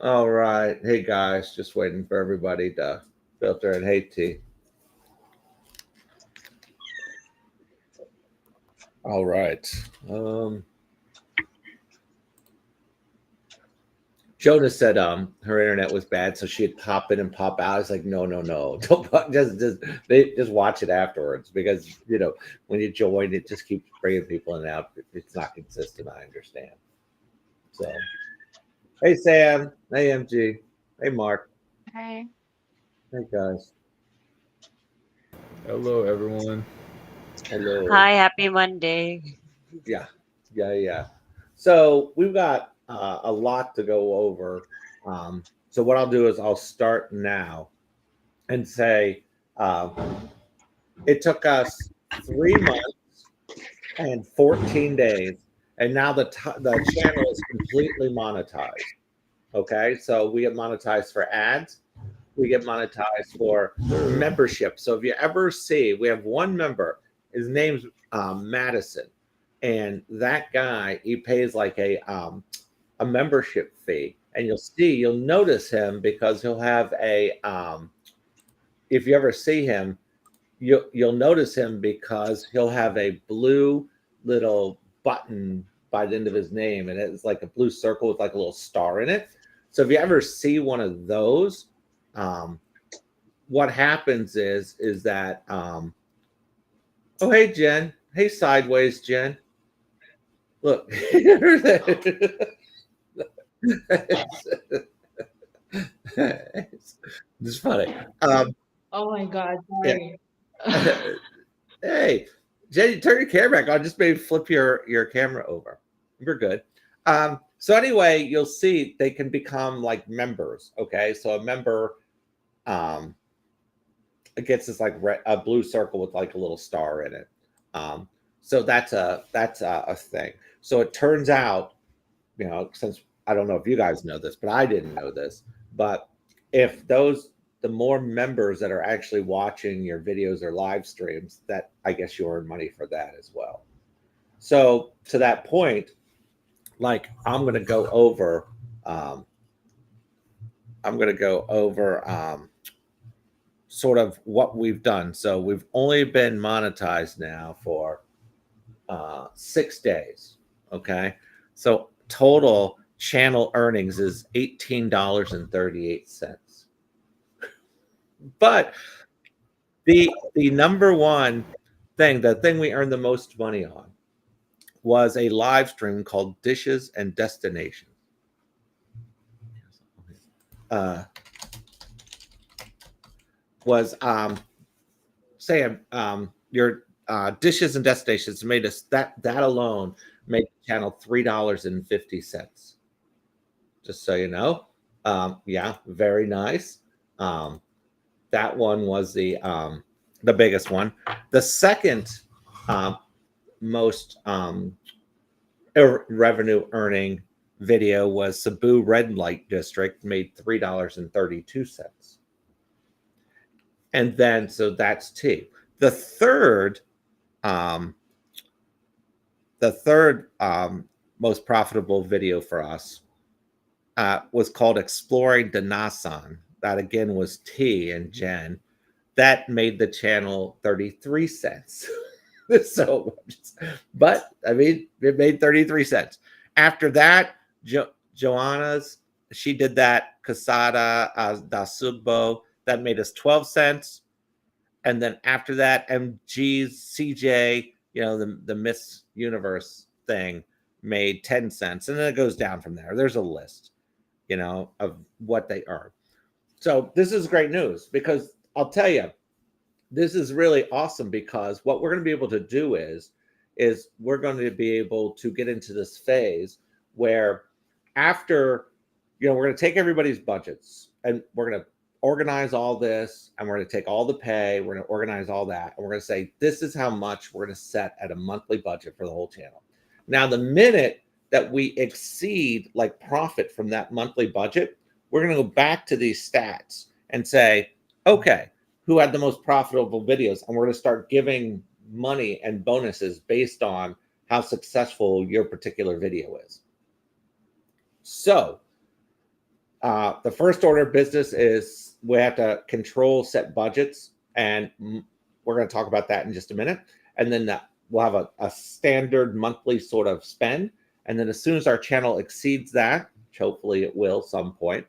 All right. Hey guys, just waiting for everybody to filter in. Hey T. All right. Um Jonah said her internet was bad, so she'd pop in and pop out. It's like, no. Just they just watch it afterwards because when you join it just keeps bringing people in and out. It's not consistent, I understand. So hey Sam, hey MG, hey Mark, Hi. hey guys. Hello, everyone. Hello. Hi, happy Monday. Yeah, yeah. So we've got a lot to go over. So what I'll do is I'll start now and say it took us 3 months and 14 days, and now the channel is completely monetized. Okay, so we get monetized for ads, we get monetized for membership. So if you ever see, we have one member, his name's Madison, and that guy he pays like a membership fee, and you'll notice him because he'll have a if you ever see him, you'll notice him because he'll have a blue little button by the end of his name, and it's like a blue circle with like a little star in it. So if you ever see one of those, um, what happens is that oh hey Jen, hey sideways Jen, look, it's funny. Oh my God, Yeah. sorry. Hey, Jenny, turn your camera back on. Just maybe flip your camera over. We're good. So anyway, you'll see they can become like members. Okay, so a member um, it gets this like a blue circle with like a little star in it. Um, so that's a thing. So it turns out, since I don't know if you guys know this, but I didn't know this, but if the more members that are actually watching your videos or live streams, that I guess you earn money for that as well. So to that point, like um, I'm going to go over sort of what we've done. So we've only been monetized now for 6 days. Okay. So total channel earnings is $18.38. But the number one thing, the thing we earned the most money on was a live stream called Dishes and Destinations. Uh, was Sam, your Dishes and Destinations made us that alone made the channel $3.50. Just so you know. Yeah, very nice. Um, that one was the biggest one. The second um, most revenue earning video was Cebu Red Light District, made $3.32. And then so that's two. The third um, the third most profitable video for us was called Exploring Danasan. That again was T and Jen. That made the channel 33 cents. So, but I mean, it made 33 cents. After that, Joanna's, she did that Casada da Sugbo. That made us 12 cents. And then after that, MG's CJ, the Miss Universe thing made 10 cents. And then it goes down from there. There's a list, of what they earn. So this is great news because I'll tell you, this is really awesome because what we're going to be able to do is we're going to be able to get into this phase where after we're going to take everybody's budgets and we're going to organize all this and we're going to take all the pay, we're going to organize all that, and we're going to say this is how much we're going to set at a monthly budget for the whole channel. Now the minute that we exceed like profit from that monthly budget, we're going to go back to these stats and say, okay, who had the most profitable videos, and we're going to start giving money and bonuses based on how successful your particular video is. So The first order of business is we have to control set budgets, and we're going to talk about that in just a minute. And then we'll have a standard monthly sort of spend. And then as soon as our channel exceeds that, which hopefully it will some point,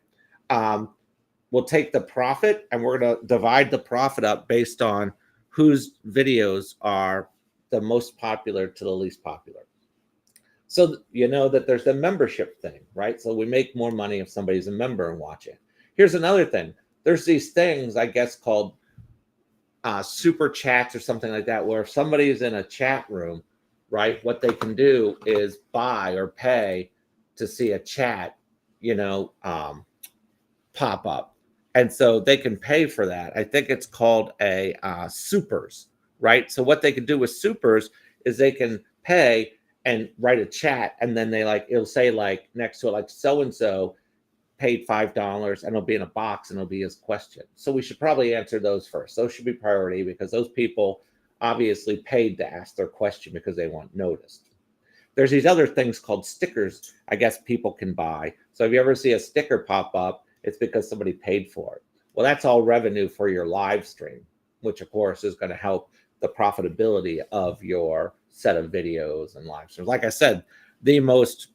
we'll take the profit and we're going to divide the profit up based on whose videos are the most popular to the least popular. So you know that there's the membership thing, right? So we make more money if somebody's a member and watch it. Here's another thing. There's these things, I guess, called super chats or something like that, where if somebody's in a chat room, right, what they can do is buy or pay to see a chat, pop up. And so they can pay for that. I think it's called a supers, right? So what they can do with supers is they can pay and write a chat, and then it'll say next to it, so-and-so paid $5, and it'll be in a box and it'll be his question. So we should probably answer those first. Those should be priority because those people obviously paid to ask their question because they want noticed. There's these other things called stickers, I guess people can buy. So if you ever see a sticker pop up, it's because somebody paid for it. Well, that's all revenue for your live stream, which of course is going to help the profitability of your set of videos and live streams. Like I said, the most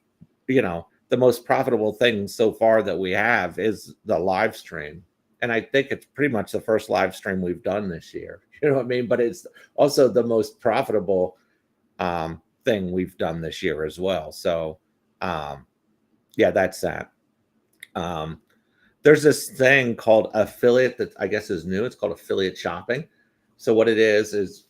profitable thing so far that we have is the live stream. And I think it's pretty much the first live stream we've done this year. You know what I mean? But it's also the most profitable thing we've done this year as well. So yeah, that's that. There's this thing called affiliate that I guess is new. It's called affiliate shopping. So what it is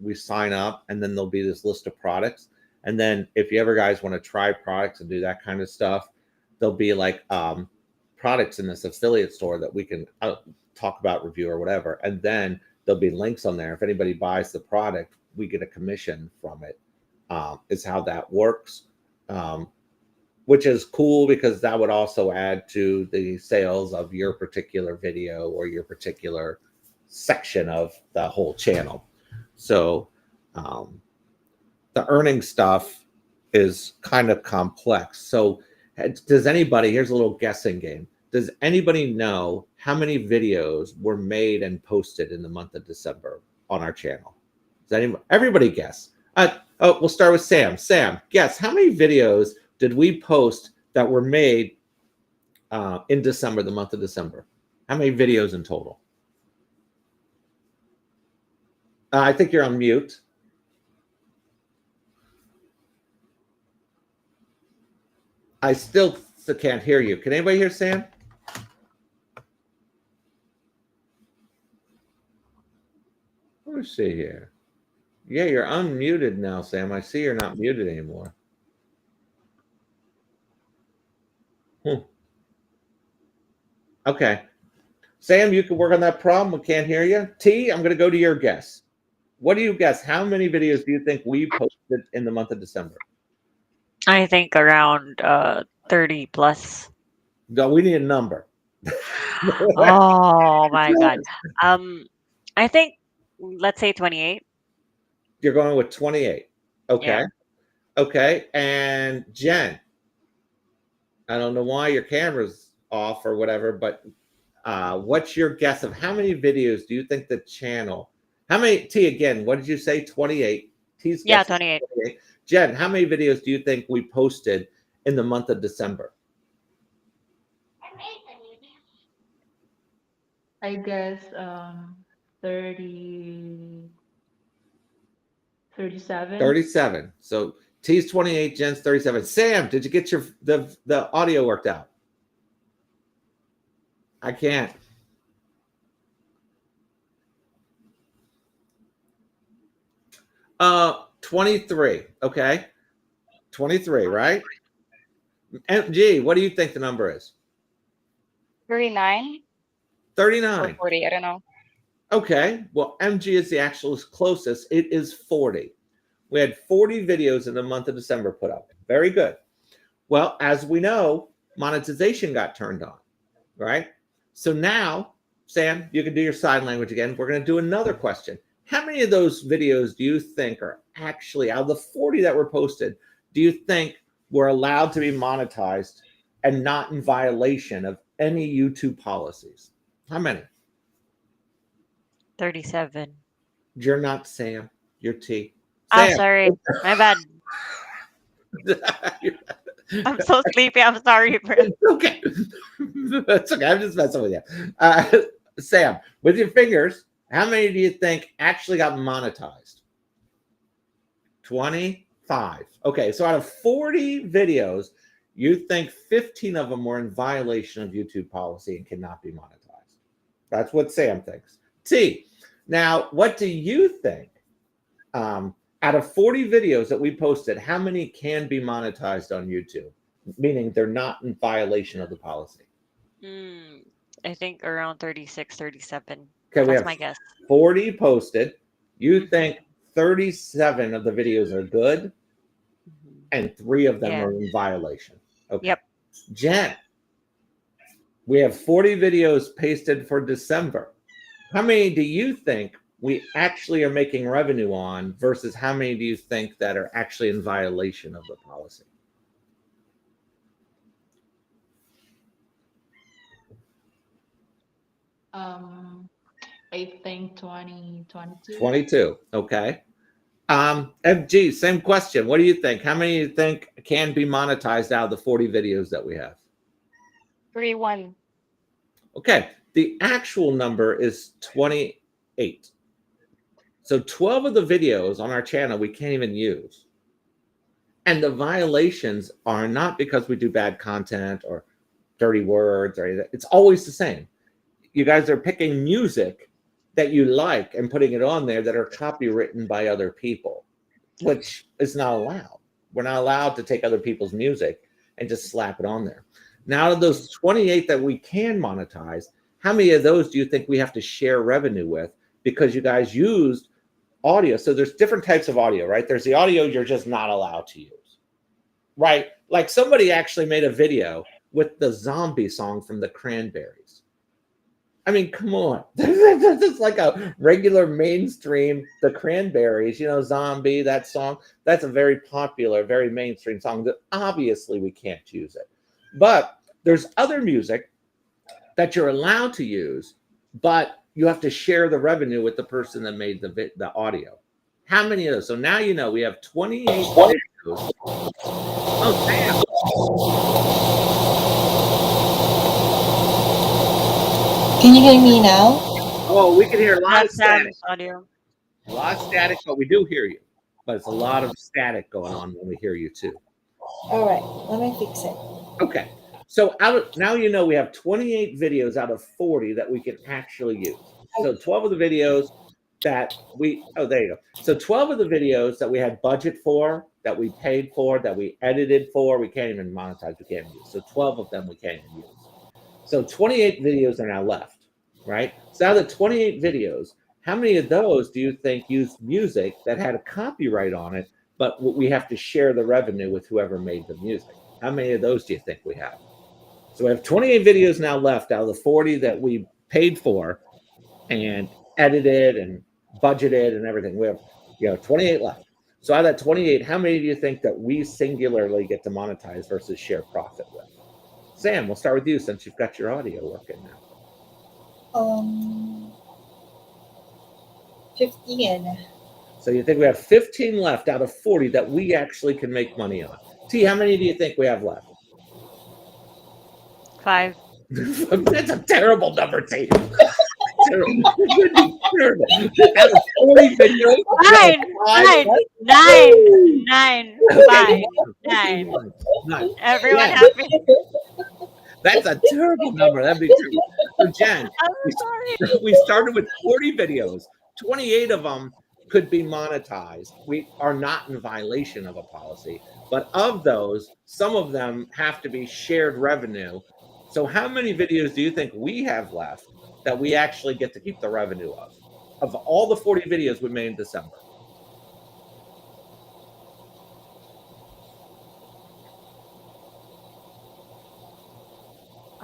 we sign up, and then there'll be this list of products. And then if you ever guys want to try products and do that kind of stuff, there'll be products in this affiliate store that we can talk about, review, or whatever. And then there'll be links on there. If anybody buys the product, we get a commission from it. Is how that works, which is cool because that would also add to the sales of your particular video or your particular section of the whole channel. So the earning stuff is kind of complex. So does anybody, here's a little guessing game. Does anybody know how many videos were made and posted in the month of December on our channel? Does everybody guess? We'll start with Sam. Sam, guess how many videos did we post that were made in December, the month of December? How many videos in total? I think you're on mute. I still can't hear you. Can anybody hear Sam? Let me see here. Yeah, you're unmuted now, Sam. I see you're not muted anymore. Okay. Sam, you can work on that problem. We can't hear you. T, I'm going to go to your guess. What do you guess? How many videos do you think we posted in the month of December? I think around 30 plus. No, we need a number. Oh my God. I think let's say 28. You're going with 28. Okay. Yeah. Okay. And Jen, I don't know why your camera's off or whatever, but what's your guess of how many videos do you think the channel, how many, T again, what did you say? 28. T's Yeah, guess is 28. 28. Jen, how many videos do you think we posted in the month of December? I guess 30, 37. 37. So T's 28, Jen's 37. Sam, did you get the audio worked out? I can't. Uh, 23. Okay. 23, right? MG, what do you think the number is? 39 or 39. 40, I don't know. Okay. Well, MG is the actual closest. It is 40. We had 40 videos in the month of December put up. Very good. Well, as we know, monetization got turned on, right? So now, Sam, you can do your sign language again. We're going to do another question. How many of those videos do you think are actually, out of the 40 that were posted, do you think were allowed to be monetized and not in violation of any YouTube policies? How many? 37. You're not Sam. You're T. Ah, Sam. sorry. My bad. I'm so sleepy. I'm sorry, Chris. Okay. That's okay. I'm just messing with you. Sam, with your fingers, how many do you think actually got monetized? 25. Okay, so out of 40 videos, you think 15 of them were in violation of YouTube policy and cannot be monetized. That's what Sam thinks. T, now what do you think? Out of 40 videos that we posted, how many can be monetized on YouTube? Meaning they're not in violation of the policy. I think around 36, 37. Okay, we That's have my guess. 40 posted. You Mhm. think 37 of the videos are good Mhm. and 3 of them Yeah. are in violation. Okay. Yep. Jen, we have 40 videos pasted for December. How many do you think we actually are making revenue on versus how many do you think that are actually in violation of the policy? I think 22. 22. Okay. FG, same question. What do you think? How many do you think can be monetized out of the 40 videos that we have? 31. Okay. The actual number is 28. So 12 of the videos on our channel we can't even use. And the violations are not because we do bad content or dirty words or anything. It's always the same. You guys are picking music that you like and putting it on there that are copywritten by other people, which is not allowed. We're not allowed to take other people's music and just slap it on there. Now, out of those 28 that we can monetize, how many of those do you think we have to share revenue with because you guys used audio? So there's different types of audio, right? There's the audio you're just not allowed to use, right? Like somebody actually made a video with the zombie song from the Cranberries. I mean, come on. This is like a regular mainstream, the Cranberries, Zombie, that song. That's a very popular, very mainstream song that obviously we can't use it. But there's other music that you're allowed to use, but you have to share the revenue with the person that made the audio. How many of those? So now we have 28 videos. Oh, damn. Can you hear me now? Oh, we can hear a lot of That's static. Sam's audio. A lot of static, but we do hear you. But it's a lot of static going on when we hear you too. All right, let me fix it. Okay. So now we have 28 videos out of 40 that we can actually use. So 12 of the videos that there you go. So 12 of the videos that we had budget for, that we paid for, that we edited for, we can't even monetize, we can't use. So 12 of them we can't even use. So 28 videos are now left, right? So out of the 28 videos, how many of those do you think used music that had a copyright on it, but we have to share the revenue with whoever made the music? How many of those do you think we have? So we have 28 videos now left out of the 40 that we paid for and edited and budgeted and everything. We have 28 left. So out of that 28, how many do you think that we singularly get to monetize versus share profit with? Sam, we'll start with you since you've got your audio working now. 15. So you think we have 15 left out of 40 that we actually can make money on. T, how many do you think we have left? 5. That's a terrible number, T. Terrible. Out of 40 videos, 9. 9. Everyone Yeah. happy? That's a terrible number. That'd be terrible. So Jen, I'm sorry. we started with 40 videos. 28 of them could be monetized. We are not in violation of a policy, but of those, some of them have to be shared revenue. So how many videos do you think we have left that we actually get to keep the revenue of all the 40 videos we made in December?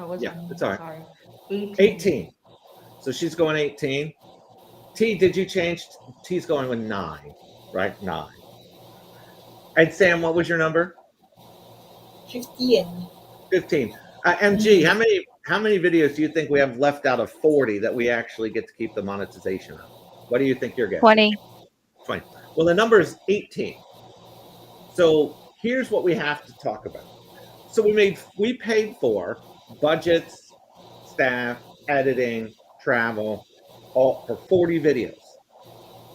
It's all right. Sorry. 18. So she's going 18. T, did you change? T's going with 9, right? 9. And Sam, what was your number? 15. 15. MG, how many videos do you think we have left out of 40 that we actually get to keep the monetization of? What do you think you're getting? 20. 20. Well, the number is 18. So here's what we have to talk about. So we paid for budgets, staff, editing, travel, all for 40 videos,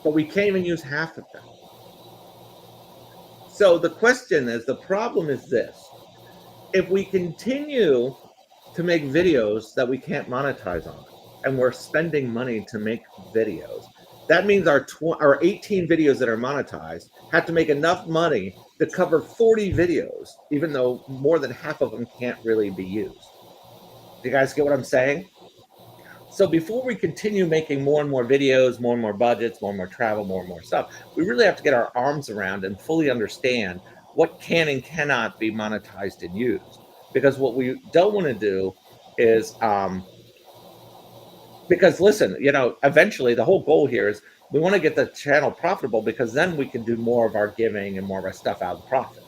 but we can't even use half of them. So the question is, the problem is this: if we continue to make videos that we can't monetize on, and we're spending money to make videos, that means our 18 videos that are monetized have to make enough money to cover 40 videos, even though more than half of them can't really be used. Do you guys get what I'm saying? So before we continue making more and more videos, more and more budgets, more and more travel, more and more stuff, we really have to get our arms around and fully understand what can and cannot be monetized and used. Because what we don't want to do is, because listen, eventually the whole goal here is we want to get the channel profitable, because then we can do more of our giving and more of our stuff out of the profits.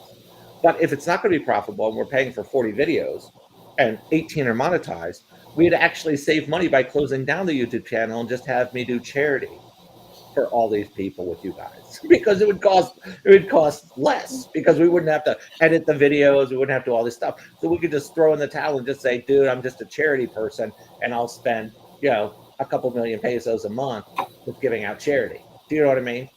But if it's not going to be profitable and we're paying for 40 videos and 18 are monetized, we'd actually save money by closing down the YouTube channel and just have me do charity for all these people with you guys, because it would cost less, because we wouldn't have to edit the videos, we wouldn't have to do all this stuff. So we could just throw in the towel and just say, dude, I'm just a charity person and I'll spend, a couple million pesos a month with giving out charity. Do you know what I mean?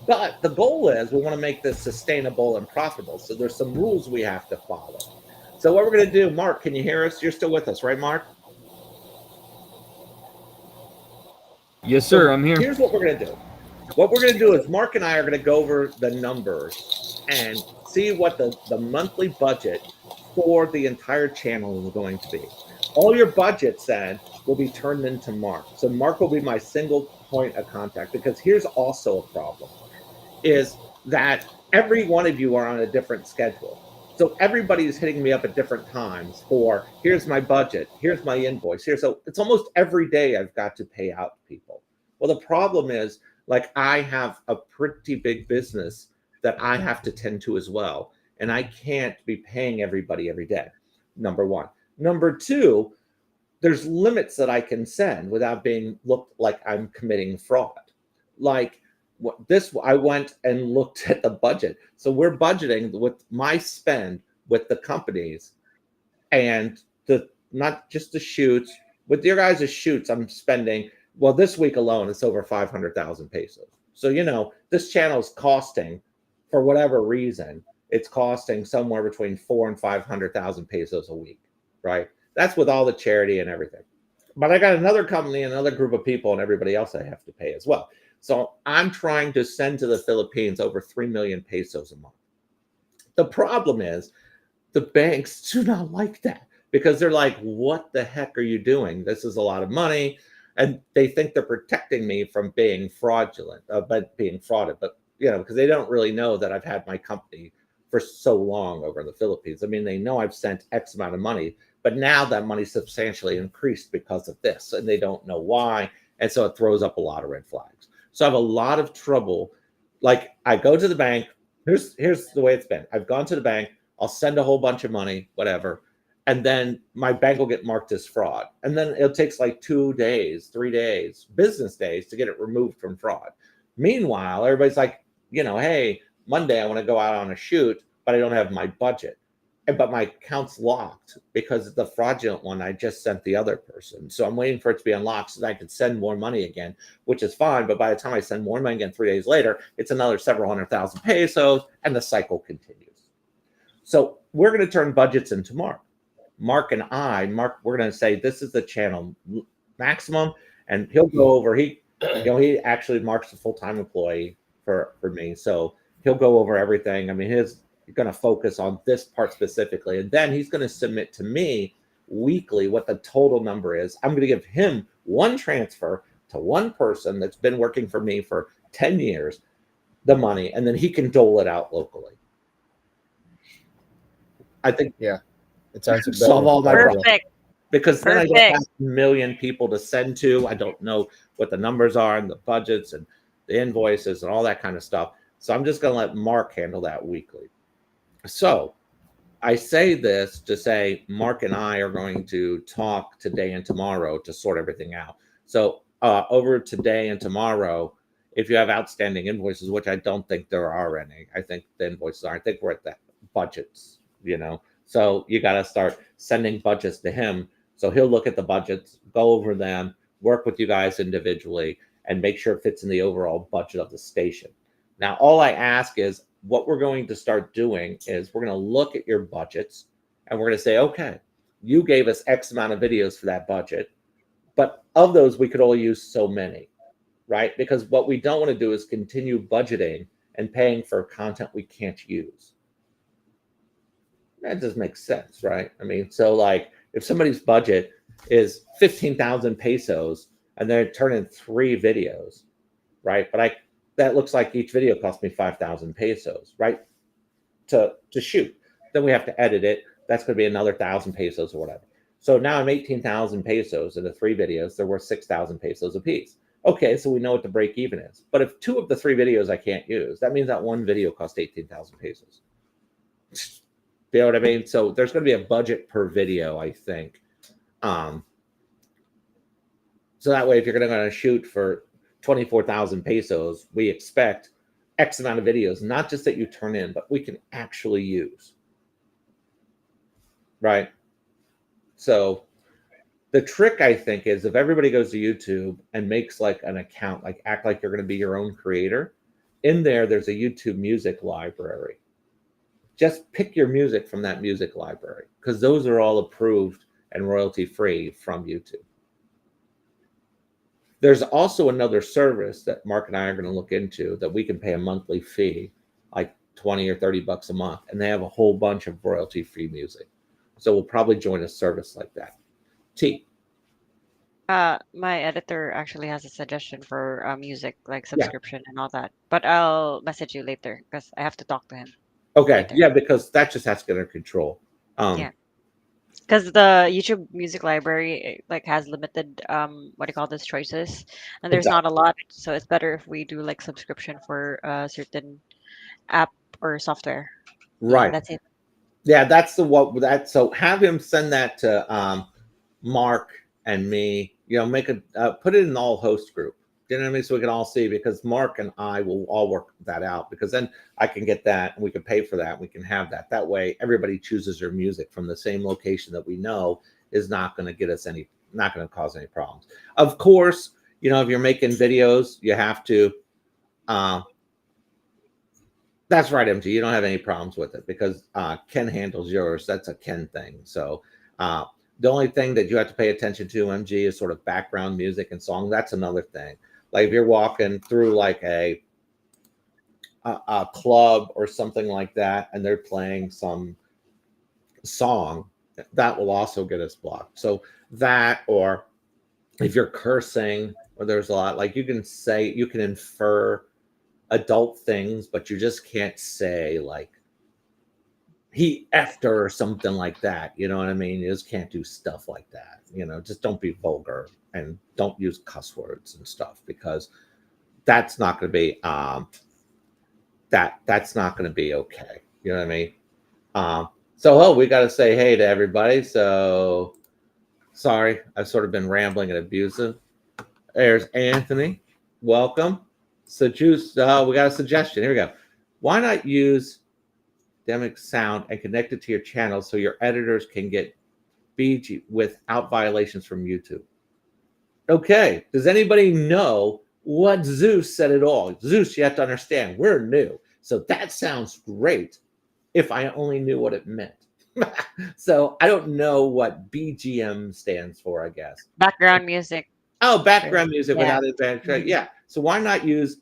But the goal is we want to make this sustainable and profitable. So there's some rules we have to follow. So what we're going to do, Mark, can you hear us? You're still with us, right, Mark? Yes, sir. I'm here. Here's what we're going to do. What we're going to do is Mark and I are going to go over the numbers and see what the monthly budget for the entire channel is going to be. All your budgets then will be turned into Mark. So Mark will be my single point of contact, because here's also a problem, is that every one of you are on a different schedule. So everybody is hitting me up at different times for, here's my budget, here's my invoice here. So it's almost every day I've got to pay out people. Well, the problem is, I have a pretty big business that I have to tend to as well. And I can't be paying everybody every day, number one. Number two, there's limits that I can send without being looked like I'm committing fraud. I went and looked at the budget. So we're budgeting with my spend with the companies, and not just the shoots. With your guys' shoots, I'm spending, well, this week alone, it's over 500,000 pesos. So, this channel is costing, for whatever reason, it's costing somewhere between 400,000 and 500,000 pesos a week, right? That's with all the charity and everything. But I got another company, another group of people, and everybody else I have to pay as well. So I'm trying to send to the Philippines over 3 million pesos a month. The problem is the banks do not like that, because they're like, what the heck are you doing? This is a lot of money. And they think they're protecting me from being fraudulent, but because they don't really know that I've had my company for so long over in the Philippines. I mean, they know I've sent X amount of money, but now that money substantially increased because of this, and they don't know why. And so it throws up a lot of red flags. So I have a lot of trouble. I go to the bank. Here's the way it's been. I've gone to the bank. I'll send a whole bunch of money, whatever. And then my bank will get marked as fraud. And then it takes 2 days, 3 days, business days to get it removed from fraud. Meanwhile, everybody's like, hey, Monday I want to go out on a shoot, but I don't have my budget. But my account's locked because the fraudulent one I just sent the other person. So I'm waiting for it to be unlocked so that I can send more money again, which is fine. But by the time I send more money again 3 days later, it's another several 100,000 pesos, and the cycle continues. So we're going to turn budgets into Mark. Mark, we're going to say this is the channel maximum, and he'll go over. He actually, Mark's a full-time employee for me, so he'll go over everything. I mean, he's going to focus on this part specifically, and then he's going to submit to me weekly what the total number is. I'm going to give him one transfer to one person that's been working for me for 10 years, the money, and then he can dole it out locally. I think, It sounds solve all my problems. Perfect. Because then I don't Perfect. have a million people to send to. I don't know what the numbers are and the budgets and the invoices and all that kind of stuff. So I'm just going to let Mark handle that weekly. So I say this to say Mark and I are going to talk today and tomorrow to sort everything out. So over today and tomorrow, if you have outstanding invoices, which I don't think there are any, I think the invoices are. I think we're at the budgets, So you got to start sending budgets to him. So he'll look at the budgets, go over them, work with you guys individually, and make sure it fits in the overall budget of the station. Now, all I ask is what we're going to start doing is we're going to look at your budgets and we're going to say, okay, you gave us X amount of videos for that budget, but of those, we could only use so many, right? Because what we don't want to do is continue budgeting and paying for content we can't use. That just makes sense, right? I mean, so like if somebody's budget is 15,000 pesos and they're turning 3 videos, right? But that looks like each video cost me 5,000 pesos, right? To shoot. Then we have to edit it. That's going to be another 1,000 pesos or whatever. So now I'm 18,000 pesos in the 3 videos. They're worth 6,000 pesos a piece. Okay, so we know what the break even is. But if 2 of the 3 videos I can't use, that means that 1 video cost 18,000 pesos. You know what I mean? So there's going to be a budget per video, I think. So that way, if you're going to shoot for 24,000 pesos, we expect X amount of videos, not just that you turn in, but we can actually use. Right? So the trick, I think, is if everybody goes to YouTube and makes like an account, like act like you're going to be your own creator, in there's a YouTube music library. Just pick your music from that music library because those are all approved and royalty free from YouTube. There's also another service that Mark and I are going to look into that we can pay a monthly fee, like 20 or 30 bucks a month, and they have a whole bunch of royalty free music. So we'll probably join a service like that. T. My editor actually has a suggestion for music, like subscription and all that. But I'll message you later because I have to talk to him. Okay, later. yeah, because that just has to get under control. Yeah. Because the YouTube music library like has limited what do you call this, choices, and there's not a lot, so it's better if we do like subscription for a certain app or software. Right. Yeah, that's it. Yeah, that's the what that. So have him send that to Mark and me. Make a put it in the all host group. You know what I mean? So we can all see, because Mark and I will all work that out, because then I can get that and we can pay for that. We can have that. That way everybody chooses their music from the same location that we know is not going to get us not going to cause any problems. Of course, if you're making videos, you have to, that's right, MG. You don't have any problems with it because Ken handles yours. That's a Ken thing. So the only thing that you have to pay attention to, MG, is sort of background music and song. That's another thing. Like if you're walking through like a club or something like that, and they're playing some song, that will also get us blocked. So that, or if you're cursing, or there's a lot, like you can infer adult things, but you just can't say like he effed her or something like that. You know what I mean? You just can't do stuff like that. Just don't be vulgar and don't use cuss words and stuff, because that's not going to be that's not going to be okay. You know what I mean? So we got to say hey to everybody. So sorry, I've sort of been rambling and abusive. There's Anthony. Welcome. So Juice, we got a suggestion. Here we go. Why not use Demic Sound and connect it to your channel so your editors can get BG without violations from YouTube? Okay. Does anybody know what Zeus said at all? Zeus, you have to understand, we're new. So that sounds great if I only knew what it meant. So I don't know what BGM stands for, I guess. Background music. Oh, background music Yeah. without advantage. Yeah. So why not use,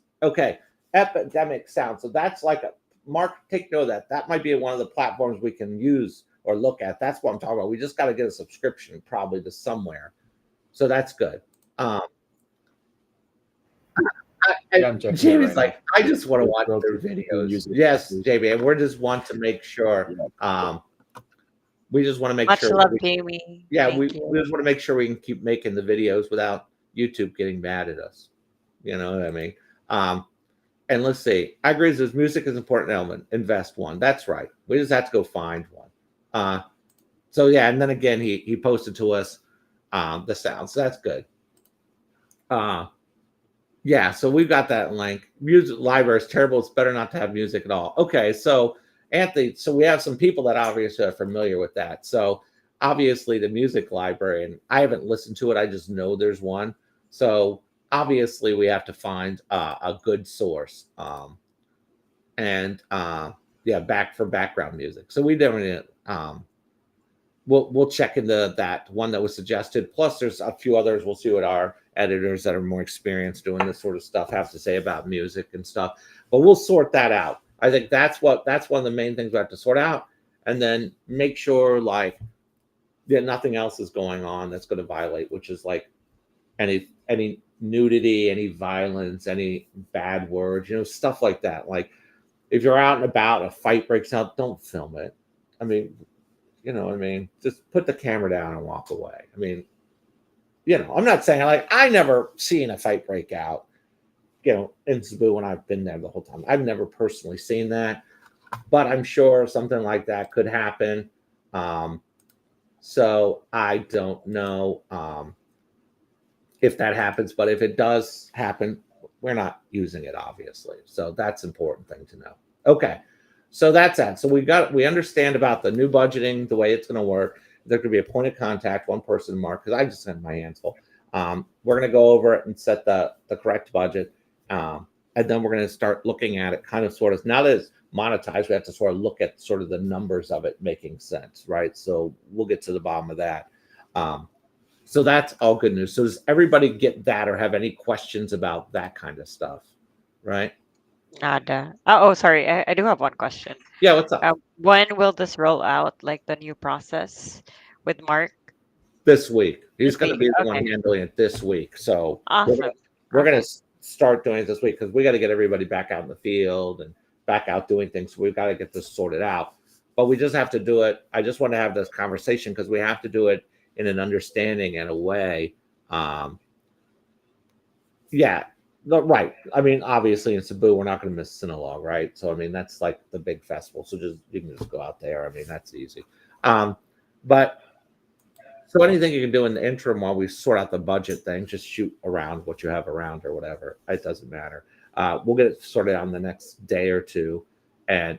Epidemic Sound? So that's like Mark, take note of that. That might be one of the platforms we can use or look at. That's what I'm talking about. We just got to get a subscription probably to somewhere. So that's good. Jamie's like, I just want to watch their videos. Yes, Jamie, and we just want to make sure. We just want to make Much sure. love, Jamie. Yeah, we Thank you. just want to make sure we can keep making the videos without YouTube getting mad at us. You know what I mean? And let's see. I agree. This music is an important element. Invest one. That's right. We just have to go find one. So yeah, and then again, he posted to us the sound, so that's good. Yeah, so we've got that link. Music library is terrible. It's better not to have music at all. Okay, so Anthony, so we have some people that obviously are familiar with that. So obviously the music library, and I haven't listened to it. I just know there's one. So obviously we have to find a good source. And yeah, background music. So we definitely we'll check into that one that was suggested. Plus, there's a few others. We'll see what our editors that are more experienced doing this sort of stuff have to say about music and stuff. But we'll sort that out. I think that's one of the main things we have to sort out, and then make sure like that nothing else is going on that's going to violate, which is like any nudity, any violence, any bad words, stuff like that. Like if you're out and about, a fight breaks out, don't film it. I mean, you know what I mean? Just put the camera down and walk away. I mean, I'm not saying like I never seen a fight break out, in Cebu when I've been there the whole time. I've never personally seen that, but I'm sure something like that could happen. So I don't know if that happens, but if it does happen, we're not using it, obviously. So that's an important thing to know. Okay. So that's that. So we understand about the new budgeting, the way it's going to work. There could be a point of contact, one person, Mark, because I just had my hands full. We're going to go over it and set the correct budget. And then we're going to start looking at it kind of sort of, now that it's monetized, we have to sort of look at sort of the numbers of it making sense, right? So we'll get to the bottom of that. So that's all good news. So does everybody get that or have any questions about that kind of stuff, right? Nada. Oh, sorry. I do have one question. Yeah, what's up? When will this roll out, like the new process with Mark? This week. He's This going to week. be the one Okay. handling it this week. So Awesome. we're going Okay. to start doing it this week because we got to get everybody back out in the field and back out doing things. So we've got to get this sorted out. But we just have to do it. I just want to have this conversation because we have to do it in an understanding and a way. Yeah. Right. I mean, obviously in Cebu, we're not going to miss Sinulog, right? So, I mean, that's like the big festival. So you can just go out there. I mean, that's easy. But so anything you can do in the interim while we sort out the budget thing, just shoot around what you have around or whatever. It doesn't matter. We'll get it sorted out in the next day or two and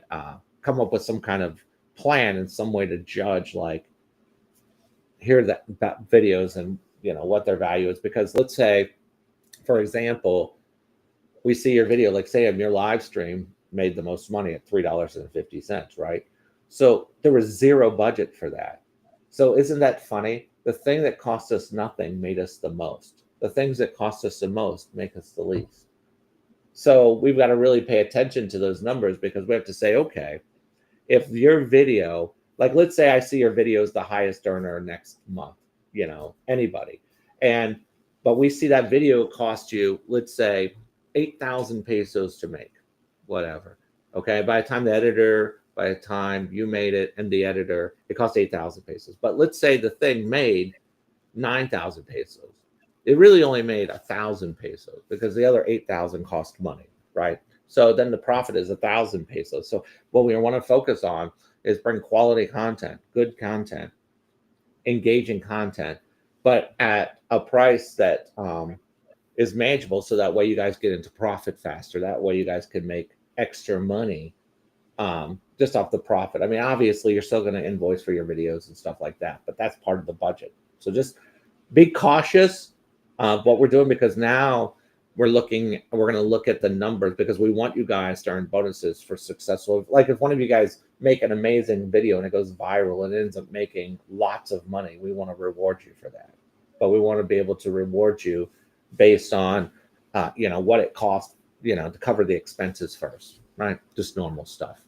come up with some kind of plan and some way to judge, like, here that videos and, what their value is. Because let's say, for example, we see your video, like say your live stream made the most money at $3.50, right? So there was zero budget for that. So isn't that funny? The thing that cost us nothing made us the most. The things that cost us the most make us the least. So we've got to really pay attention to those numbers because we have to say, okay, if your video, like let's say I see your video is the highest earner next month, anybody. But we see that video cost you, let's say, 8,000 pesos to make, whatever. Okay, by the time you made it and the editor, it cost 8,000 pesos. But let's say the thing made 9,000 pesos. It really only made 1,000 pesos because the other 8,000 cost money, right? So then the profit is 1,000 pesos. So what we want to focus on is bring quality content, good content, engaging content, but at a price that is manageable. So that way you guys get into profit faster. That way you guys can make extra money just off the profit. I mean, obviously you're still going to invoice for your videos and stuff like that, but that's part of the budget. So just be cautious of what we're doing because now we're going to look at the numbers because we want you guys to earn bonuses for successful. Like if one of you guys make an amazing video and it goes viral and it ends up making lots of money, we want to reward you for that. But we want to be able to reward you based on, what it costs, to cover the expenses first, right? Just normal stuff.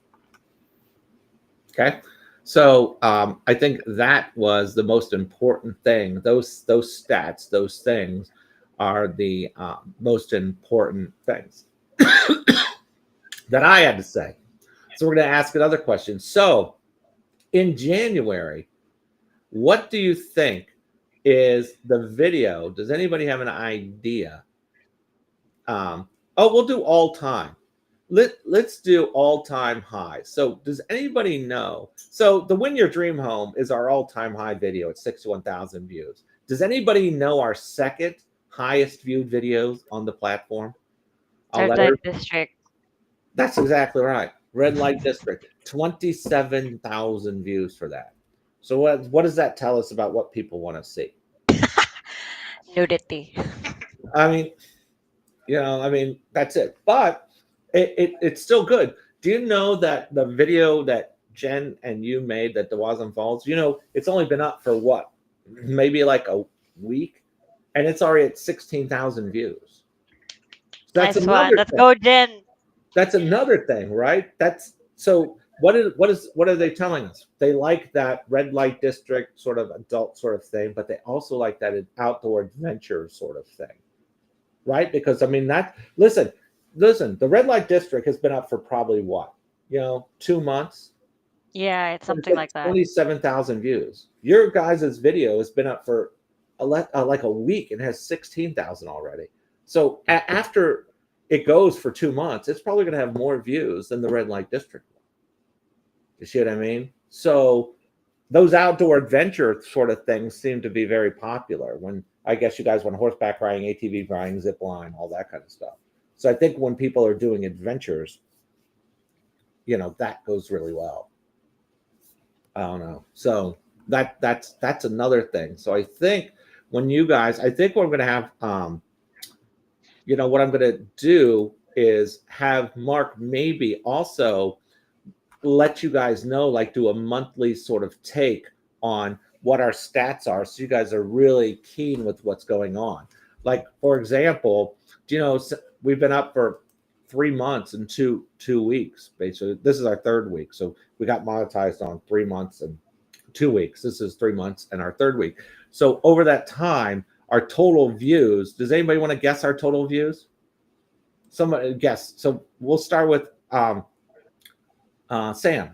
Okay. So I think that was the most important thing. Those stats, those things are the most important things that I had to say. So we're going to ask another question. So in January, what do you think is the video? Does anybody have an idea? We'll do all time. let's do all-time high. So does anybody know? So the Win Your Dream Home is our all-time high video at 61,000 views. Does anybody know our second highest viewed videos on the platform? I'll Red let Light her, District. that's exactly right. Red Light District, 27,000 views for that. So what does that tell us about what people want to see? Nudity. I mean, that's it. But it's still good. Do you know that the video that Jen and you made that the Wasm Falls, it's only been up for what? Maybe like a week, and it's already at 16,000 views. That's Nice one. another Let's thing. go, Jen. That's another thing, right? That's so what are they telling us? They like that red light district sort of adult sort of thing, but they also like that outdoor adventure sort of thing. Right? Because I mean listen, the red light district has been up for probably what? 2 months. Yeah, it's something like that. 27,000 views. Your guys' video has been up for like a week and has 16,000 already. So after it goes for 2 months, it's probably going to have more views than the red light district. You see what I mean? So those outdoor adventure sort of things seem to be very popular. When I guess you guys went horseback riding, ATV riding, zip line, all that kind of stuff. So I think when people are doing adventures, that goes really well. I don't know. So that's another thing. So I think when you guys, I think what I'm going to have, what I'm going to do is have Mark maybe also let you guys know, like do a monthly sort of take on what our stats are, so you guys are really keen with what's going on. Like, for example, we've been up for 3 months and two weeks. Basically, this is our third week. So we got monetized on 3 months and 2 weeks. This is 3 months and our third week. So over that time, our total views. Does anybody want to guess our total views? Somebody guess. So we'll start with Sam.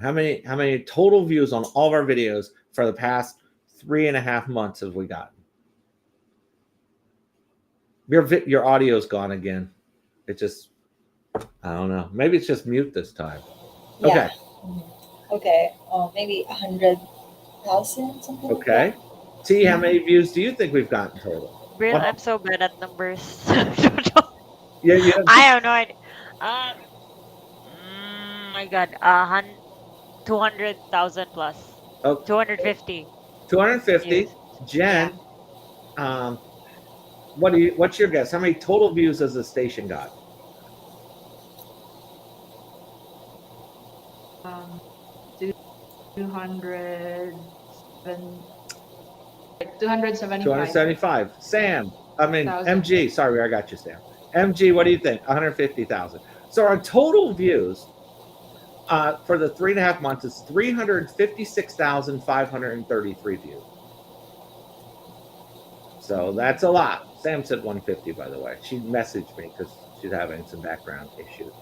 How many total views on all of our videos for the past 3.5 months have we gotten? Your audio's gone again. It just, I don't know. Maybe it's just mute this time. Yeah. Okay. Okay. Maybe 100,000, something. Okay. T, how many views do you think we've gotten total? Real, What? I'm so bad at numbers. Yeah. I have no idea. My God, 200,000 plus. Oh, 250 250. views. Jen, what's your guess? How many total views has the station got? Um, 200, 275. 275. Sam, Thousand. MG. Sorry, I got you, Sam. MG, what do you think? 150,000. So our total views for the 3.5 months is 356,533 views. So that's a lot. Sam said 150, by the way. She messaged me because she's having some background issues.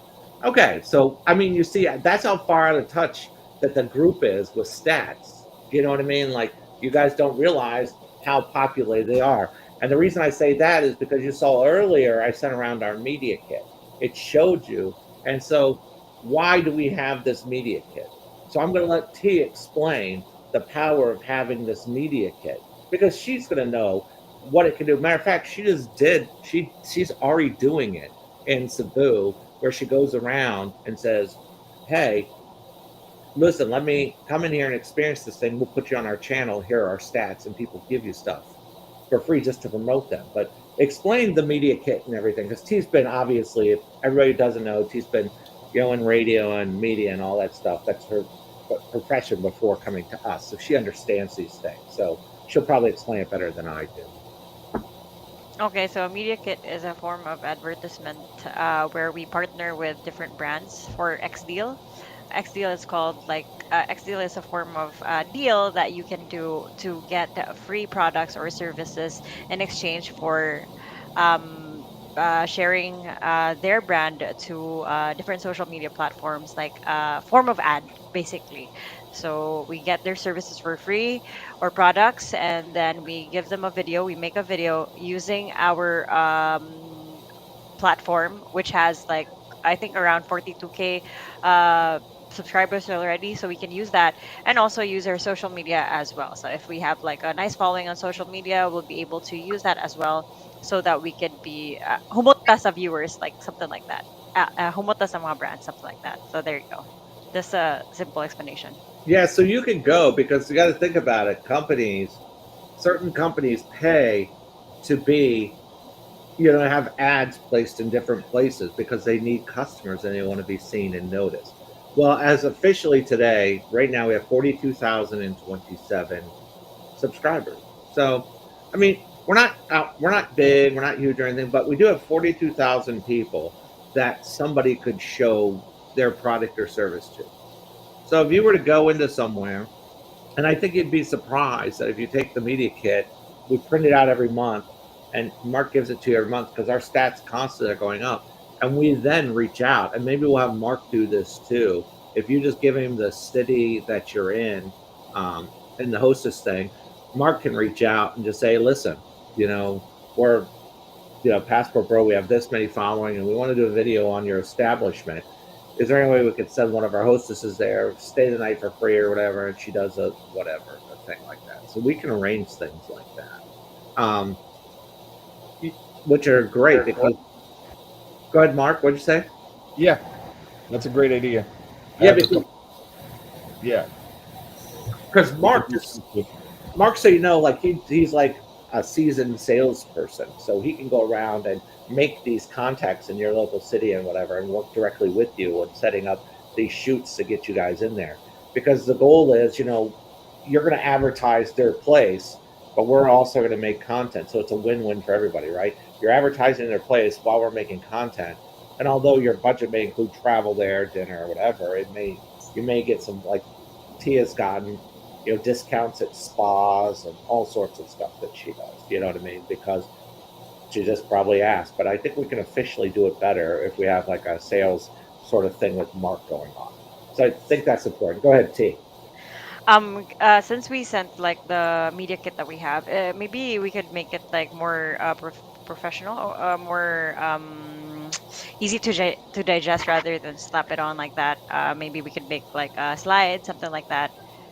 Okay, so you see, that's how far out of touch that the group is with stats. You know what I mean? Like, you guys don't realize how popular they are. And the reason I say that is because you saw earlier I sent around our media kit. It showed you. And so why do we have this media kit? So I'm going to let T explain the power of having this media kit, because she's going to know what it can do. Matter of fact, she's already doing it in Cebu, where she goes around and says, hey, listen, let me come in here and experience this thing. We'll put you on our channel. Here are our stats, and people give you stuff for free just to promote them. But explain the media kit and everything, because T's been, obviously, if everybody doesn't know, T's been in radio and media and all that stuff. That's her profession before coming to us. So she understands these things. So she'll probably explain it better than I do. Okay, so a media kit is a form of advertisement where we partner with different brands for XDeal. XDeal is called XDeal is a form of deal that you can do to get free products or services in exchange for sharing their brand to different social media platforms, like form of ad, basically. So we get their services for free or products, and then we give them a video. We make a video using our platform, which has like I think around 42K subscribers already, so we can use that and also use our social media as well. So if we have like a nice following on social media, we'll be able to use that as well, so that we could be humota sa viewers, like something like that. Humota sa mga brands, something like that. So there you go. Just a simple explanation. Yeah, so you can go because you got to think about it. Certain companies pay to be, have ads placed in different places because they need customers and they want to be seen and noticed. Well, as officially today, right now we have 42,027 subscribers. So, I mean, we're not big, we're not huge or anything, but we do have 42,000 people that somebody could show their product or service to. So if you were to go into somewhere, and I think you'd be surprised that if you take the media kit, we print it out every month, and Mark gives it to you every month because our stats constantly are going up. And we then reach out, and maybe we'll have Mark do this too. If you just give him the city that you're in the hostess thing, Mark can reach out and just say, listen, we're, Passport Bro, we have this many following, and we want to do a video on your establishment. Is there any way we could send one of our hostesses there, stay the night for free or whatever, and she does a thing like that. So we can arrange things like that, which are great because. Go ahead, Mark. What'd you say? Yeah, that's a great idea. Yeah, because Mark, so like he's like a seasoned salesperson, so he can go around and make these contacts in your local city and whatever, and work directly with you on setting up these shoots to get you guys in there. Because the goal is, you're going to advertise their place, but we're also going to make content, so it's a win-win for everybody, right? You're advertising their place while we're making content, and although your budget may include travel there, dinner, or whatever, you may get some, like Tia's gotten, discounts at spas and all sorts of stuff that she does. You know what I mean? Because she just probably asked. But I think we can officially do it better if we have like a sales sort of thing with Mark going on. So I think that's important. Go ahead, T. Since we sent like the media kit that we have, maybe we could make it like more professional, more easy to digest rather than slap it on like that. Maybe we could make like a slide, something like that.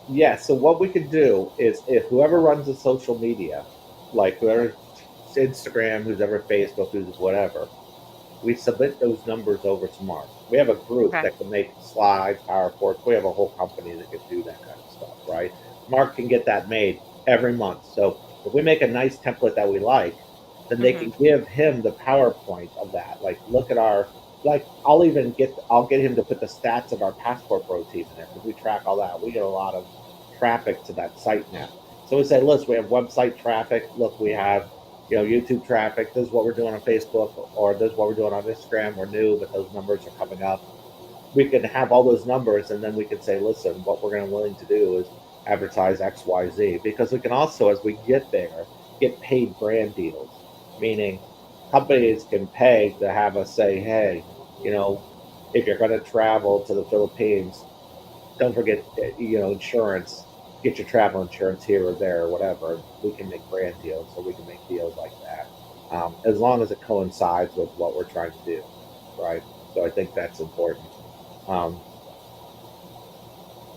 Yeah, so what we could do is if whoever runs the social media, like whoever Instagram, who's ever Facebook, who's whatever, we submit those numbers over to Mark. We have a group Okay. that can make slides, PowerPoints. We have a whole company that can do that kind of stuff, right? Mark can get that made every month. So if we make a nice template that we like, then they can give him the PowerPoint of that. Like, look at I'll get him to put the stats of our Passport Bro team in there because we track all that. We get a lot of traffic to that site now. So we say, listen, we have website traffic. Look, we have YouTube traffic. This is what we're doing on Facebook, or this is what we're doing on Instagram. We're new, but those numbers are coming up. We can have all those numbers, and then we can say, listen, what we're willing to do is advertise X, Y, Z. Because we can also, as we get there, get paid brand deals, meaning companies can pay to have us say, hey, if you're going to travel to the Philippines, don't forget, insurance. Get your travel insurance here or there or whatever. We can make brand deals, so we can make deals like that, as long as it coincides with what we're trying to do, right? So I think that's important.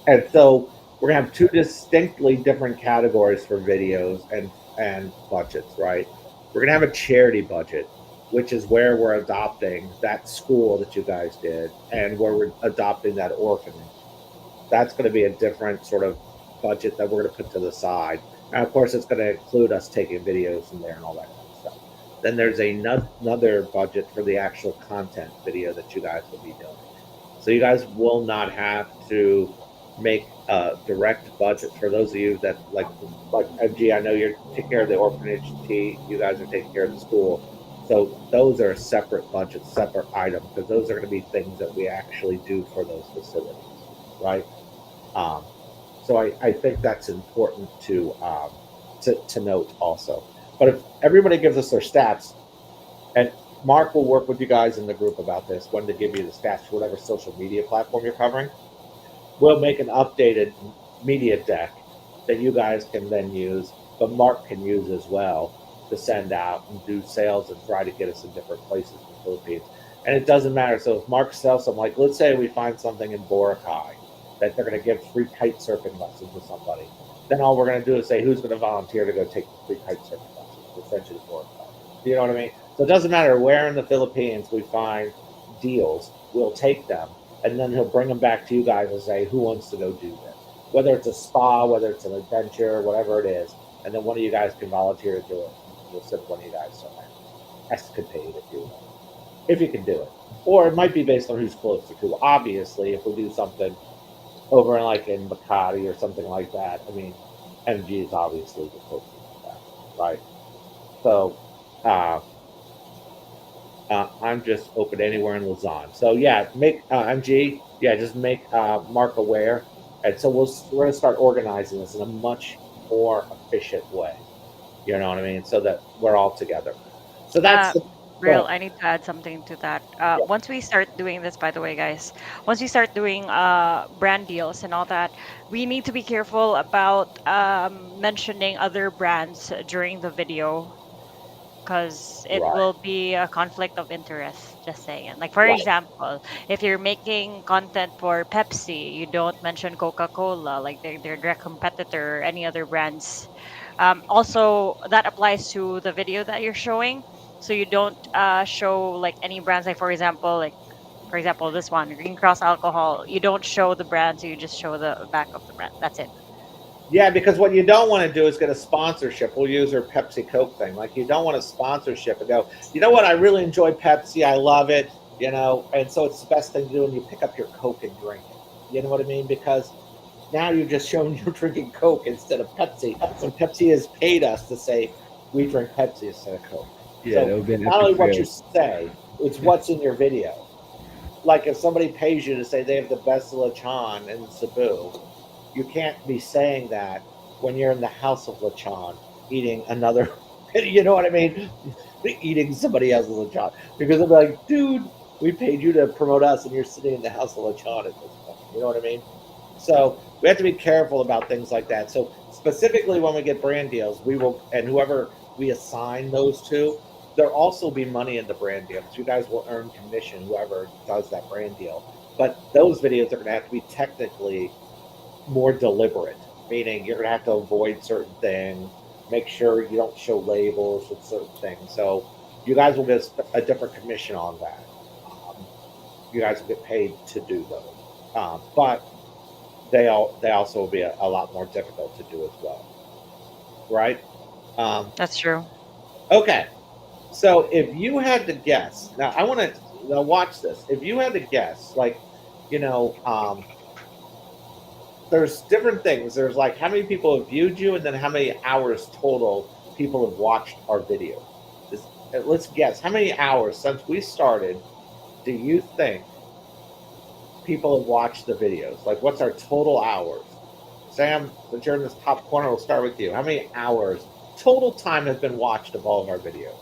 And so we're gonna have two distinctly different categories for videos and budgets, right? We're gonna have a charity budget, which is where we're adopting that school that you guys did, and where we're adopting that orphanage. That's going to be a different sort of budget that we're going to put to the side. And of course, it's going to include us taking videos in there and all that kind of stuff. Then there's another budget for the actual content video that you guys will be doing. So you guys will not have to make a direct budget. For those of you that like MG, I know you're taking care of the orphanage. T, you guys are taking care of the school. So those are separate budgets, separate items, because those are going to be things that we actually do for those facilities, right? So I think that's important to note also. But if everybody gives us their stats, and Mark will work with you guys in the group about this, when to give you the stats for whatever social media platform you're covering, we'll make an updated media deck that you guys can then use, but Mark can use as well to send out and do sales and try to get us in different places in the Philippines. And it doesn't matter. So if Mark sells something, like let's say we find something in Boracay that they're going to give free kite surfing lessons to somebody, then all we're going to do is say who's going to volunteer to go take free kite surfing lessons. We'll send you to Boracay. You know what I mean? So it doesn't matter where in the Philippines we find deals, we'll take them, and then he'll bring them back to you guys and say who wants to go do this, whether it's a spa, whether it's an adventure, whatever it is, and then one of you guys can volunteer to do it. We'll send one of you guys somewhere. Escapade, if you will. If you can do it. Or it might be based on who's closer to. Obviously, if we do something over in Makati or something like that, I mean, MG is obviously the closest to that, right? So, I'm just open anywhere in Luzon. So yeah, make MG, yeah, just make Mark aware, and so we're going to start organizing this in a much more efficient way. You know what I mean? So that we're all together. So that's Real, I need to add something to that. Once we start doing this, by the way, guys, once we start doing brand deals and all that, we need to be careful about mentioning other brands during the video because it right, will be a conflict of interest. Just saying. Like for right. example, if you're making content for Pepsi, you don't mention Coca-Cola, like their direct competitor or any other brands. Also, that applies to the video that you're showing. So you don't show like any brands. Like for example, this one, Green Cross Alcohol. You don't show the brand, so you just show the back of the brand. That's it. Yeah, because what you don't want to do is get a sponsorship. We'll use our Pepsi Coke thing. Like you don't want a sponsorship and go, you know what? I really enjoy Pepsi. I love it. You know, and so it's the best thing to do when you pick up your Coke and drink it. You know what I mean? Because now you're just showing you're drinking Coke instead of Pepsi. When Pepsi has paid us to say we drink Pepsi instead of Coke. Yeah, that So would be an not only epic what fail. you say, it's what's in your video. Like if somebody pays you to say they have the best lechon in Cebu, you can't be saying that when you're in the house of lechon eating another. You know what I mean? Eating somebody else's lechon because they'll be like, dude, we paid you to promote us, and you're sitting in the house of lechon at this point. You know what I mean? So we have to be careful about things like that. So specifically when we get brand deals, we will, and whoever we assign those to, there'll also be money in the brand deal because you guys will earn commission, whoever does that brand deal. But those videos are going to have to be technically more deliberate, meaning you're going to have to avoid certain things, make sure you don't show labels with certain things. So you guys will get a different commission on that. You guys will get paid to do those. But they also will be a lot more difficult to do as well, right? That's true. Okay, so if you had to guess, now I want to now watch this. If you had to guess, like, you know, there's different things. There's like how many people have viewed you, and then how many hours total people have watched our video. Let's guess how many hours since we started. Do you think people have watched the videos? Like, what's our total hours? Sam, since you're in this top corner, we'll start with you. How many hours total time has been watched of all of our videos?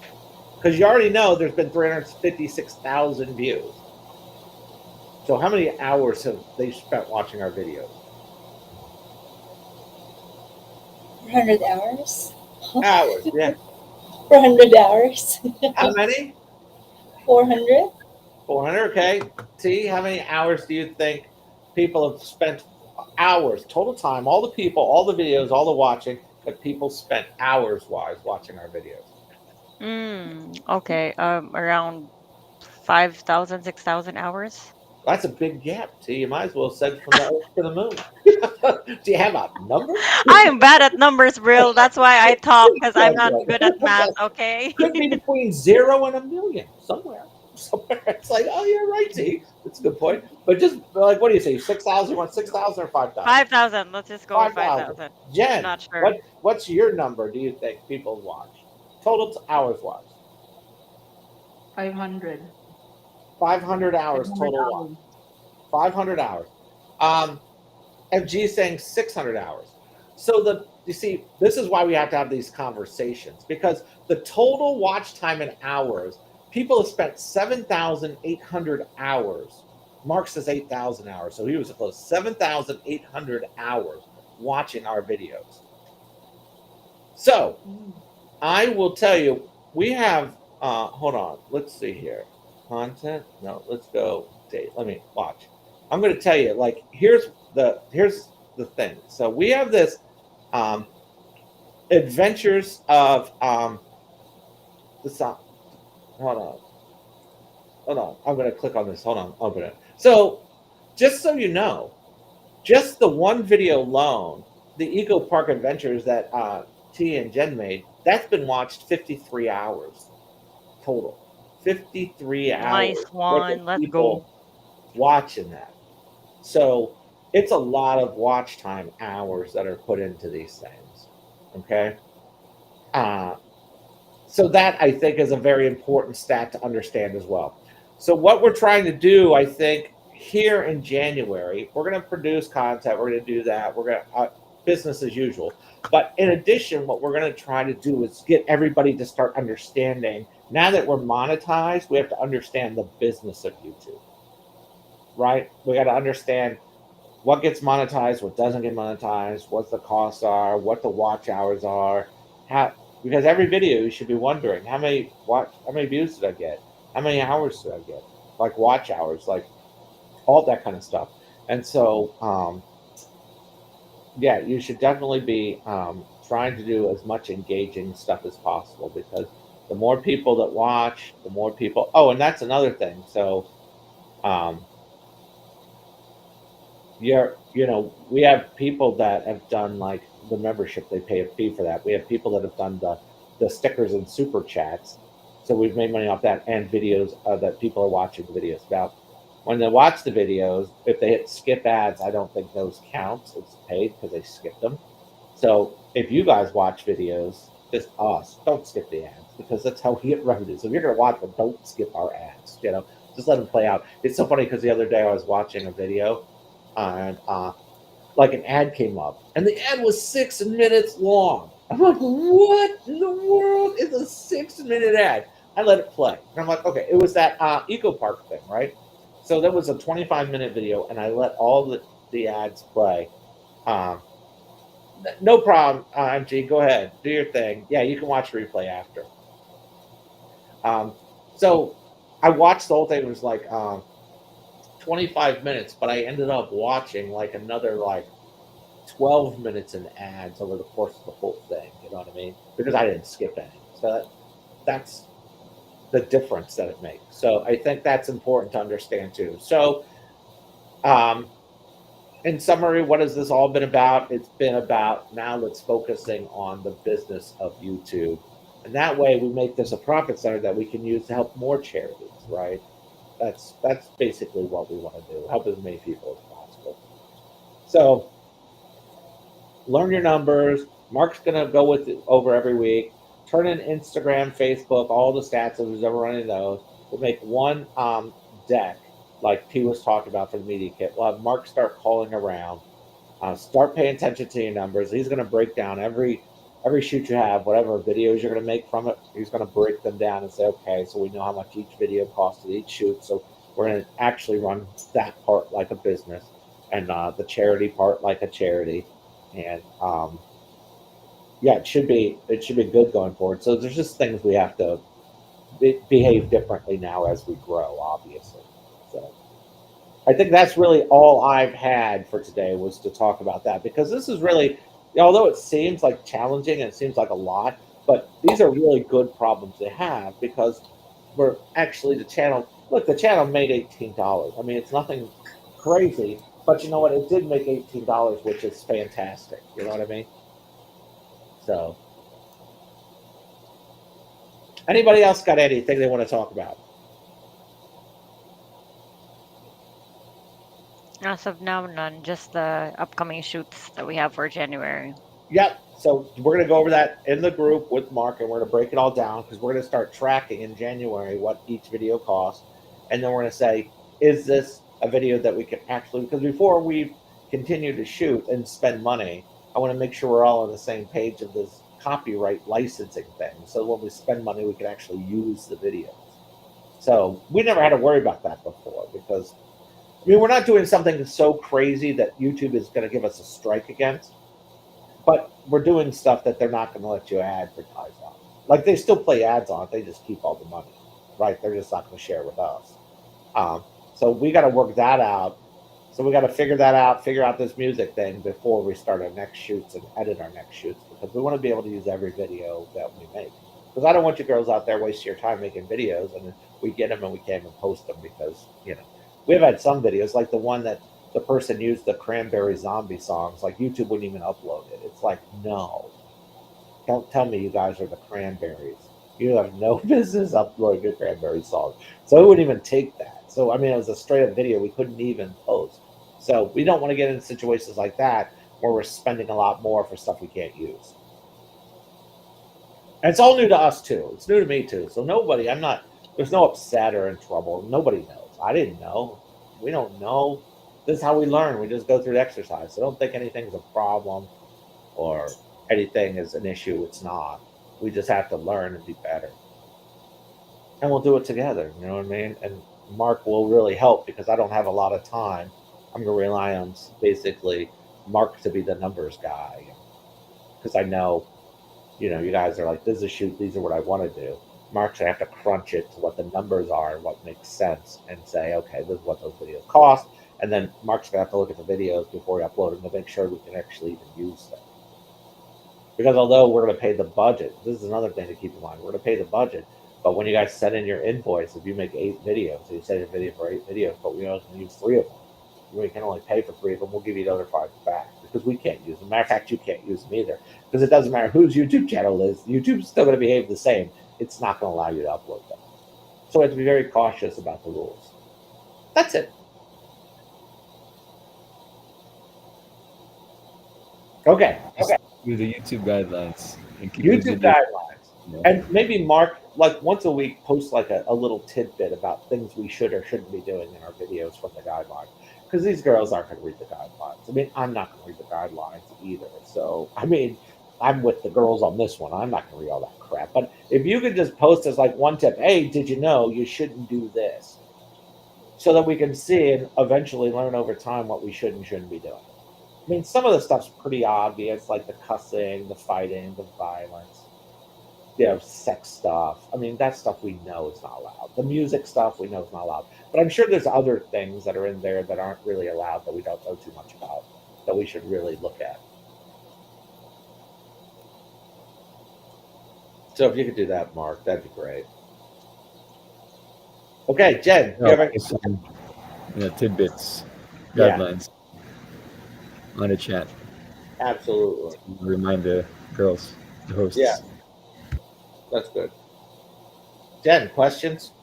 Because you already know there's been 356,000 views. So how many hours have they spent watching our videos? 400 hours? Hours, yeah. 400 hours? How many? 400? 400, okay. T, how many hours do you think people have spent hours, total time, all the people, all the videos, all the watching, that people spent hours-wise watching our videos? Okay. Around 5,000, 6,000 hours. That's a big gap, T. You might as well have said from the earth to the moon. Do you have a number? I'm bad at numbers, Brill. That's why I talk because I'm not good at math. It Okay. could be between 0 and 1,000,000 somewhere. Somewhere it's like, oh, you're right, T. That's a good point. But just like, what do you say? 6,000? You want 6,000 or 5,000? 5,000. Let's just go with 5,000. 5,000. Jen, Not sure. what's your number? Do you think people watch total hours watch? 500. 500 hours total watch. 500 hours. FG is saying 600 hours. So you see, this is why we have to have these conversations, because the total watch time in hours, people have spent 7,800 hours. Mark says 8,000 hours, so he was close. 7,800 hours watching our videos. So I will tell you, we have, hold on, let's see here. content. No, let's go date. Let me watch. I'm going to tell you, like, here's the thing. So we have this adventures of the song. Hold on. I'm going to click on this. Hold on. Open it. So just so you know, just the one video alone, the Eco Park Adventures that T and Jen made, that's been watched 53 hours total. 53 Nice hours worth one. of Let's people go. watching that. So it's a lot of watch time hours that are put into these things. Okay. So that I think is a very important stat to understand as well. So what we're trying to do, I think, here in January, we're going to produce content. We're going to do that. We're going to business as usual. But in addition, what we're going to try to do is get everybody to start understanding. Now that we're monetized, we have to understand the business of YouTube, right? We got to understand what gets monetized, what doesn't get monetized, what the costs are, what the watch hours are, how, because every video you should be wondering how many views did I get, how many hours did I get, like watch hours, like all that kind of stuff. And so yeah, you should definitely be trying to do as much engaging stuff as possible, because the more people that watch, the more people. Oh, and that's another thing. So we have people that have done like the membership, they pay a fee for that. We have people that have done the stickers and super chats, so we've made money off that, and videos that people are watching the videos about. When they watch the videos, if they hit skip ads, I don't think those counts. It's paid because they skipped them. So if you guys watch videos, just us, don't skip the ads, because that's how we get revenue. So if you're going to watch them, don't skip our ads. Just let them play out. It's so funny because the other day I was watching a video, and like an ad came up, and the ad was 6 minutes long. I'm like, what in the world is a 6-minute ad? I let it play, and I'm like, okay, it was that Eco Park thing, right? So that was a 25-minute video, and I let all the ads play. No problem, MG. Go ahead, do your thing. Yeah, you can watch replay after. So I watched the whole thing. It was like 25 minutes, but I ended up watching like another like 12 minutes in ads over the course of the whole thing. You know what I mean? Because I didn't skip any. So that's the difference that it makes. So I think that's important to understand too. So in summary, what has this all been about? It's been about, now let's focusing on the business of YouTube. And that way we make this a profit center that we can use to help more charities, right? That's basically what we want to do, help as many people as possible. So learn your numbers. Mark's going to go with it over every week. Turn in Instagram, Facebook, all the stats, if there's ever running those. We'll make one deck, like T was talking about for the media kit. We'll have Mark start calling around. Start paying attention to your numbers. He's going to break down every shoot you have, whatever videos you're going to make from it. He's going to break them down and say, okay, so we know how much each video costed, each shoot. So we're going to actually run that part like a business, and the charity part like a charity. And yeah, it should be good going forward. So there's just things we have to behave differently now as we grow, obviously. So I think that's really all I've had for today, was to talk about that, because this is really, although it seems like challenging and it seems like a lot, but these are really good problems to have, because we're actually, the channel made $18. I mean, it's nothing crazy, but you know what? It did make $18, which is fantastic. You know what I mean? So anybody else got anything they want to talk about? As of now, none. Just the upcoming shoots that we have for January. Yep. So we're going to go over that in the group with Mark, and we're going to break it all down, because we're going to start tracking in January what each video costs. And then we're going to say, is this a video that we can actually, because before we continue to shoot and spend money, I want to make sure we're all on the same page of this copyright licensing thing. So when we spend money, we can actually use the videos. So we never had to worry about that before, because I mean, we're not doing something so crazy that YouTube is going to give us a strike against, but we're doing stuff that they're not going to let you advertise on. Like, they still play ads on it, they just keep all the money. right? They're just not going to share with us. So we got to work that out. So we got to figure that out, figure out this music thing before we start our next shoots and edit our next shoots, because we want to be able to use every video that we make. Because I don't want you girls out there wasting your time making videos and we get them and we can't even post them because, you know, we've had some videos like the one that the person used the Cranberry Zombie songs, like YouTube wouldn't even upload it. It's like, no, don't tell me you guys are the Cranberries. You have no business uploading a Cranberry song. So it wouldn't even take that. So, I mean, it was a straight up video we couldn't even post. So we don't want to get into situations like that where we're spending a lot more for stuff we can't use. And it's all new to us too. It's new to me too. So nobody, there's no upset or in trouble. Nobody knows. I didn't know. We don't know. This is how we learn. We just go through the exercise. So don't think anything's a problem or anything is an issue. It's not. We just have to learn and be better. And we'll do it together. You know what I mean? And Mark will really help because I don't have a lot of time. I'm going to rely on basically Mark to be the numbers guy. Because I know, you know, you guys are like, this is a shoot. These are what I want to do. Mark's going to have to crunch it to what the numbers are and what makes sense and say, okay, this is what those videos cost. And then Mark's going to have to look at the videos before we upload them to make sure we can actually even use them. Because although we're going to pay the budget, this is another thing to keep in mind. We're going to pay the budget. But when you guys send in your invoice, if you make 8 videos, so you send a video for 8 videos, but we only can use 3 of them. We can only pay for 3 of them. We'll give you the other 5 back because we can't use them. Matter of fact, you can't use them either because it doesn't matter whose YouTube channel is. YouTube's still going to behave the same. It's not going to allow you to upload them. So we have to be very cautious about the rules. That's it. Okay. Do the YouTube guidelines. And keep YouTube guidelines. Yeah. And maybe Mark, like once a week, post like a little tidbit about things we should or shouldn't be doing in our videos from the guidelines. Because these girls aren't going to read the guidelines. I mean, I'm not going to read the guidelines either. So, I mean, I'm with the girls on this one. I'm not going to read all that crap. But if you could just post as like one tip, hey, did you know you shouldn't do this? So that we can see and eventually learn over time what we should and shouldn't be doing. I mean, some of the stuff's pretty obvious, like the cussing, the fighting, the violence, you know, sex stuff. I mean, that stuff we know is not allowed. The music stuff we know is not allowed. But I'm sure there's other things that are in there that aren't really allowed that we don't know too much about that we should really look at. So if you could do that, Mark, that'd be great. Okay, Jen, you have any- some, tidbits, Yeah. guidelines on the chat. Absolutely. Remind the girls, the hosts. Yeah. That's good. Jen, questions?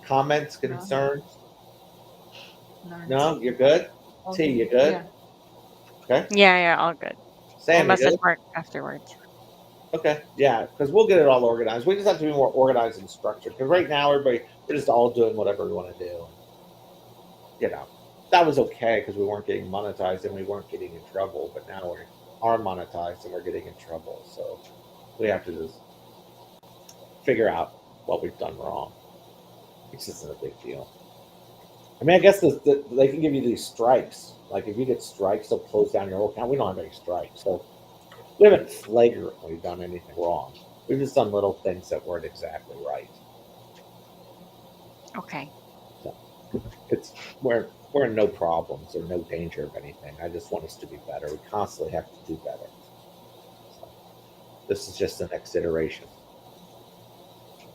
Comments, No. concerns? No. No, you're good? T, you good? Yeah. Yeah, all good. We'll Sam, you message good? Mark afterwards. Okay, yeah, because we'll get it all organized. We just have to be more organized and structured. Because right now, we're just all doing whatever we want to do. You know, that was okay because we weren't getting monetized and we weren't getting in trouble. But now we are monetized and we're getting in trouble. So we have to just figure out what we've done wrong. It's just not a big deal. I mean, I guess they can give you these strikes. Like if you get strikes, they'll close down your whole account. We don't have any strikes, so we haven't flagrantly done anything wrong. We've just done little things that weren't exactly right. Okay. It's we're in no problems or no danger of anything. I just want us to be better. We constantly have to do better. So this is just the next iteration.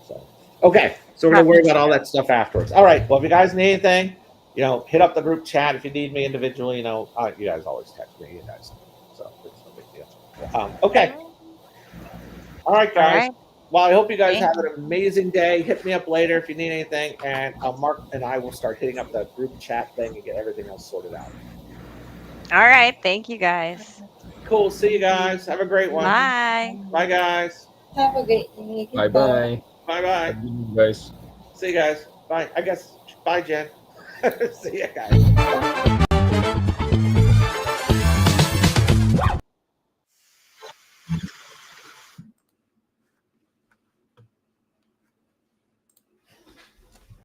So okay, so we're gonna worry about all that stuff afterwards. All right. Well, if you guys need anything, hit up the group chat. If you need me individually, you guys always text me. You guys, so it's no big deal. Okay. All right, guys. All right. Well, I hope you guys Thank have an amazing day. Hit me up later if you need anything, and Mark and I will start hitting up the group chat thing and get everything else sorted out. All right. Thank you, guys. Cool. See you guys. Have a great one. Bye. Bye, guys. Have a great day. Bye bye. Bye, bye. Guys. See you guys. Bye. I guess. Bye, Jen. See you guys.